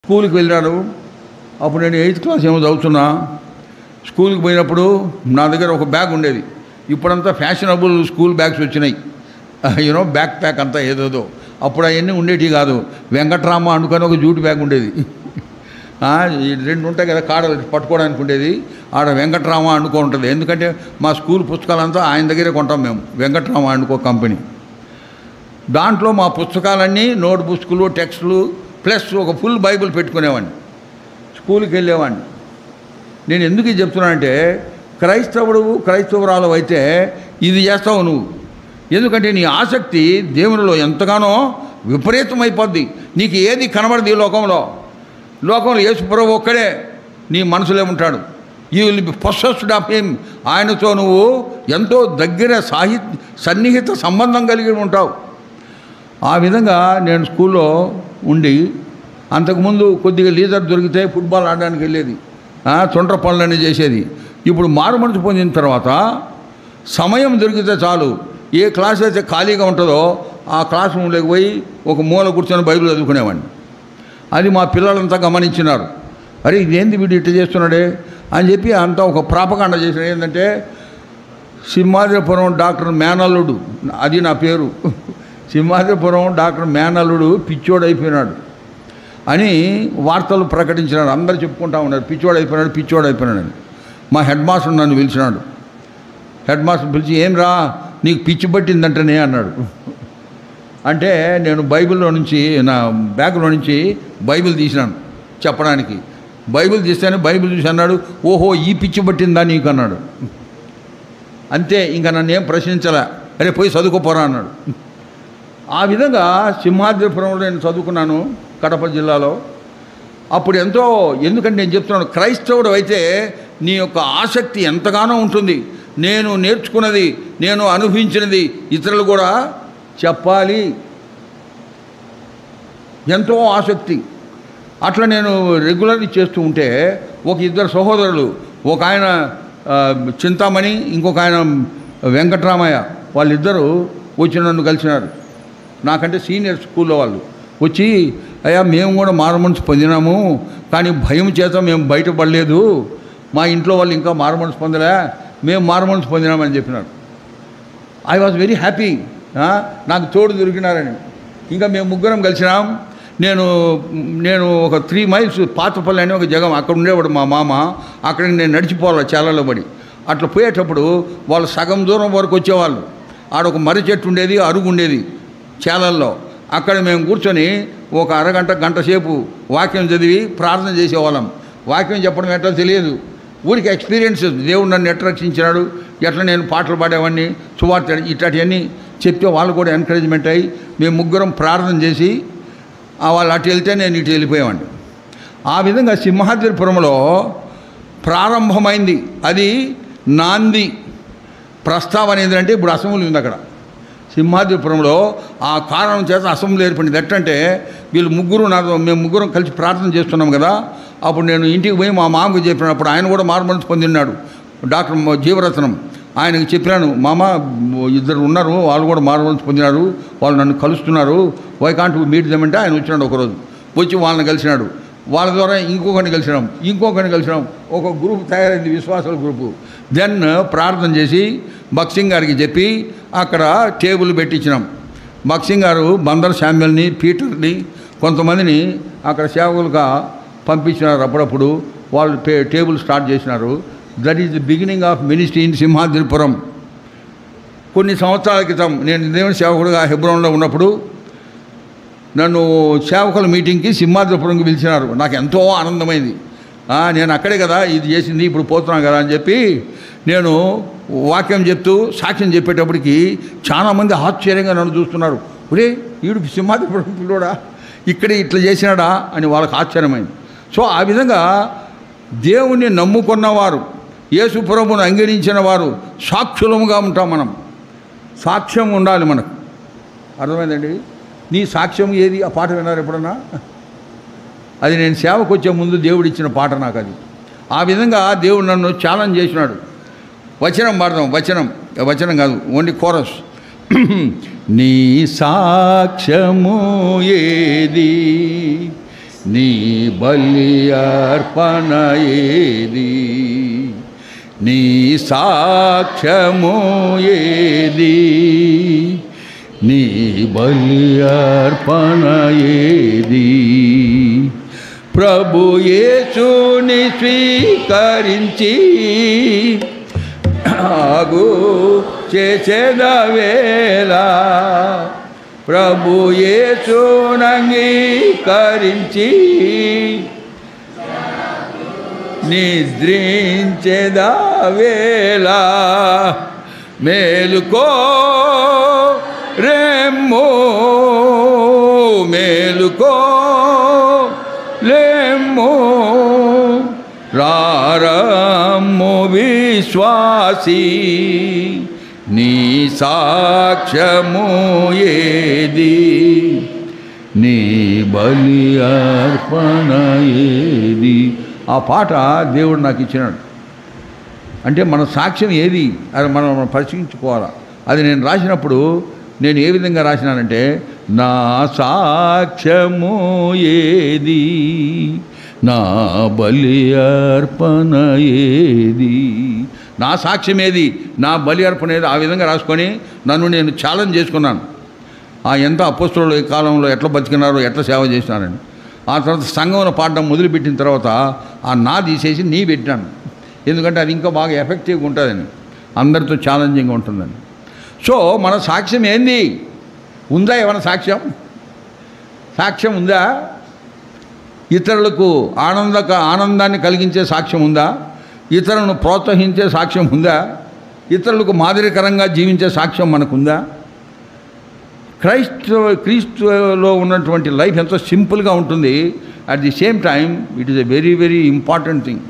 స్కూల్కి వెళ్ళాను. అప్పుడు నేను 8th క్లాస్ ఏమో చదువుతున్నా. స్కూల్కి పోయినప్పుడు నా దగ్గర ఒక బ్యాగ్ ఉండేది. ఇప్పుడంతా ఫ్యాషనబుల్ స్కూల్ బ్యాగ్స్ వచ్చినాయి, బ్యాక్ ప్యాక్ అంతా ఏదోదో. అప్పుడు అవన్నీ ఉండేటివి కాదు. వెంకట్రామ అనుకొని ఒక జూట్ బ్యాగ్ ఉండేది. ఈ 2 ఉంటాయి కదా కాడలు పట్టుకోవడానికి ఉండేది. ఆడ వెంకట్రామ అనుకో ఉంటుంది. ఎందుకంటే మా స్కూల్ పుస్తకాలంతా ఆయన దగ్గరే కొంటాం మేము, వెంకట్రామ అనుకో కంపెనీ. దాంట్లో మా పుస్తకాలన్నీ నోట్ బుక్స్లు, టెక్స్టులు ప్లస్ ఒక ఫుల్ బైబిల్ పెట్టుకునేవాడిని. స్కూల్కి వెళ్ళేవాడిని. నేను ఎందుకు ఇది చెప్తున్నానంటే, క్రైస్తవురాలు అయితే ఇది చేస్తావు నువ్వు. ఎందుకంటే నీ ఆసక్తి దేవునిలో ఎంతగానో విపరీతమైపోద్ది. నీకు ఏది కనబడదు ఈ లోకంలో యేసుప్రభు ఒక్కడే నీ మనసులో ఉంటాడు. You will be possessed of him. ఆయనతో నువ్వు ఎంతో దగ్గర సన్నిహిత సంబంధం కలిగి ఉంటావు. ఆ విధంగా నేను స్కూల్లో ఉండి, అంతకుముందు కొద్దిగా లీజర్ దొరికితే ఫుట్బాల్ ఆడడానికి వెళ్ళేది, తొండ్ర పనులన్నీ చేసేది. ఇప్పుడు మారు మనసు పొందిన తర్వాత సమయం దొరికితే చాలు, ఏ క్లాస్ అయితే ఖాళీగా ఉంటుందో ఆ క్లాస్ రూమ్లోకి పోయి ఒక మూల కూర్చొని బైబిల్ చదువుకునేవాడిని. అది మా పిల్లలంతా గమనించినారు. అరే ఇదేంది వీడు ఇట్లా చేస్తున్నాడే అని చెప్పి అంతా ఒక ప్రాపకాండ చేసినాడు. ఏంటంటే సింహాద్రిపురం డాక్టర్ మేనల్లుడు, అది నా పేరు, సింహాద్రిపురం డాక్టర్ మేనల్లుడు పిచ్చోడు అయిపోయినాడు అని వార్తలు ప్రకటించినాడు. అందరూ చెప్పుకుంటా ఉన్నారు పిచ్చోడు అయిపోయినాడు అని. మా హెడ్ మాస్టర్ నన్ను పిలిచినాడు. హెడ్ మాస్టర్ పిలిచి, ఏం రా నీకు పిచ్చి పట్టిందంటనే అన్నాడు. అంటే నేను బైబిల్లో నుంచి, నా బ్యాగ్లో నుంచి బైబిల్ తీసినాను చెప్పడానికి. బైబిల్ తీస్తాను, బైబిల్ చూసి అన్నాడు, ఓహో ఈ పిచ్చి పట్టిందా నీకు అన్నాడు. అంతే, ఇంకా నన్ను ఏం ప్రశ్నించలే. అరే పోయి చదువుకోపోరా అన్నాడు. ఆ విధంగా సింహాద్రిపురంలో నేను చదువుకున్నాను, కడప జిల్లాలో. అప్పుడు ఎందుకంటే నేను చెప్తున్నాను, క్రైస్తవుడు అయితే నీ యొక్క ఆసక్తి ఎంతగానో ఉంటుంది. నేను నేర్చుకున్నది, నేను అనుభవించినది ఇతరులు కూడా చెప్పాలి, ఎంతో ఆసక్తి. అట్లా నేను రెగ్యులర్గా చేస్తూ ఉంటే ఒక 2 సహోదరులు, ఒక ఆయన చింతామణి, ఇంకొక ఆయన వెంకట్రామయ్య, వాళ్ళిద్దరూ వచ్చి నన్ను కలిసినారు. నాకంటే సీనియర్ స్కూల్లో వాళ్ళు వచ్చి, అయ్యా మేము కూడా మారుమనసు పొందినాము, కానీ భయం చేత మేము బయటపడలేదు, మా ఇంట్లో వాళ్ళు ఇంకా మారుమనసు పొందలే, మేము మారుమనసు పొందినామని చెప్పినారు. ఐ వాజ్ వెరీ హ్యాపీ, నాకు తోడు దొరికినారని. ఇంకా మేము ముగ్గురం కలిసినాం. నేను ఒక 3 మైల్స్ పాతపల్లి అని ఒక జగం, అక్కడ ఉండేవాడు మా మామ. అక్కడికి నేను నడిచిపోవాలి చాలలో పడి. అట్లా పోయేటప్పుడు వాళ్ళు సగం దూరం వరకు వచ్చేవాళ్ళు. ఆడొక మర్రి చెట్టు ఉండేది, అరుగు ఉండేది చేలల్లో. అక్కడ మేము కూర్చొని ఒక అరగంట గంట సేపు వాక్యం చదివి ప్రార్థన చేసేవాళ్ళం. వాక్యం చెప్పడం ఎట్లా తెలియదు, ఊరికి ఎక్స్పీరియన్స్. దేవుడు నన్ను ఎట్లా రక్షించినాడు, ఎట్లా నేను పాటలు పాడేవాడిని, సువార్త ఇట్లాంటివన్నీ చెప్తే వాళ్ళు కూడా ఎంకరేజ్మెంట్ అయ్యి మేము ముగ్గురం ప్రార్థన చేసి వాళ్ళు అటు వెళ్తే నేను ఇటు వెళ్ళిపోయేవాడిని. ఆ విధంగా సింహాద్రిపురంలో ప్రారంభమైంది. అది నాంది ప్రస్తావన ఏంటంటే, ఇప్పుడు అసెంబ్లీ ఉంది అక్కడ సింహాద్రిపురంలో. ఆ కారణం చేత అసెంబ్లీ ఏర్పడింది. ఎట్టంటే వీళ్ళు మేము ముగ్గురం కలిసి ప్రార్థన చేస్తున్నాం కదా. అప్పుడు నేను ఇంటికి పోయి మా మామకు చెప్పినప్పుడు, ఆయన కూడా మారుమనసు పొందినాడు, డాక్టర్ జీవరత్నం. ఆయనకు చెప్పినాను, మామ 2 ఉన్నారు, వాళ్ళు కూడా మారుమనసు పొందినారు, వాళ్ళు నన్ను కలుస్తున్నారు, వై కాంట్ మీట్ దెమ్ అంటే ఆయన వచ్చినాడు. ఒకరోజు వచ్చి వాళ్ళని కలిసినాడు. వాళ్ళ ద్వారా ఇంకొకరిని కలిసినాం. ఒక గ్రూప్ తయారైంది, విశ్వాసాల గ్రూపు. దెన్ ప్రార్థన చేసి బక్సింగ్ గారికి చెప్పి అక్కడ టేబుల్ పెట్టించినాం. బక్సింగ్ గారు బందర్ శామ్యుల్ని, పీటర్ని, కొంతమందిని అక్కడ సేవకులుగా పంపించినారు. అప్పుడప్పుడు వాళ్ళు టేబుల్ స్టార్ట్ చేసినారు. That is the beginning of ministry in Simhadripuram. కొన్ని సంవత్సరాల క్రితం నేను దేవుని సేవకుడుగా హెబ్రోన్లో ఉన్నప్పుడు నన్ను సేవకుల మీటింగ్కి సింహాద్రిపురంకి పిలిచినారు. నాకు ఎంతో ఆనందమైంది. నేను అక్కడే కదా ఇది చేసింది, ఇప్పుడు పోతున్నాను కదా అని చెప్పి నేను వాక్యం చెప్తూ సాక్ష్యం చెప్పేటప్పటికి చాలామంది ఆశ్చర్యంగా నన్ను చూస్తున్నారు. ఒరే వీడు సింహాద్రిపురం పిల్లోడా, ఇక్కడే ఇట్లా చేసినాడా అని వాళ్ళకి ఆశ్చర్యమైంది. సో ఆ విధంగా దేవుణ్ణి నమ్ముకున్నవారు, యేసు ప్రభువును అంగీకరించిన వారు సాక్షులముగా ఉంటాం. మనం సాక్ష్యం ఉండాలి మనకు. అర్థమైందండి? నీ సాక్ష్యం ఏది? ఆ పాట విన్నారు ఎప్పుడన్నా? అది నేను సేవకు వచ్చే ముందు దేవుడు ఇచ్చిన పాట నాకు అది. ఆ విధంగా దేవుడు నన్ను ఛాలెంజ్ చేసినాడు. వచనం పాడదాం. వచనం కాదు, ఓన్లీ కోరస్. నీ సాక్ష్యము ఏది, నీ బలి అర్పణ ఏది, నీ సాక్ష్యము ఏది, నీ బలి అర్పణ ఏది. ప్రభు యేసుని స్వీకరించి ఆగు చేసేదవేళ, ప్రభు యేసునంగీకరించి నిద్రించేదవేళ. మేలుకో రెమ్ము, మేలుకో లెమ్ము, రారమ్ము విశ్వాసి, నీ సాక్ష్యము ఏది, నీ బలి అర్పణ ఏది. ఆ పాట దేవుడు నాకు ఇచ్చినాడు. అంటే మన సాక్ష్యం ఏది అది మనం పరిశీలించుకోవాలా. అది నేను రాసినప్పుడు నేను ఏ విధంగా రాసినానంటే, నా సాక్ష్యము ఏది, నా బలి అర్పణ ఏది, నా సాక్ష్యం ఏది, నా బలి అర్పణ ఏది, ఆ విధంగా రాసుకొని నన్ను నేను ఛాలెంజ్ చేసుకున్నాను. ఎంత అపోస్తలులు ఈ కాలంలో ఎట్లా బతికినారో, ఎట్లా సేవ చేసినారని. ఆ తర్వాత సంఘంలో పాడడం మొదలుపెట్టిన తర్వాత ఆ నా తీసేసి నీ పెట్టాను. ఎందుకంటే అది ఇంకా బాగా ఎఫెక్టివ్గా ఉంటుందని, అందరితో ఛాలెంజింగ్గా ఉంటుందని. సో మన సాక్ష్యం ఏంది? ఉందా ఏమైనా సాక్ష్యం? సాక్ష్యం ఉందా? ఇతరులకు ఆనందాన్ని కలిగించే సాక్ష్యం ఉందా? ఇతరులను ప్రోత్సహించే సాక్ష్యం ఉందా? ఇతరులకు మాదిరికరంగా జీవించే సాక్ష్యం మనకుందా? క్రీస్తులో ఉన్నటువంటి లైఫ్ ఎంతో సింపుల్గా ఉంటుంది. At the same time it is a very very important thing.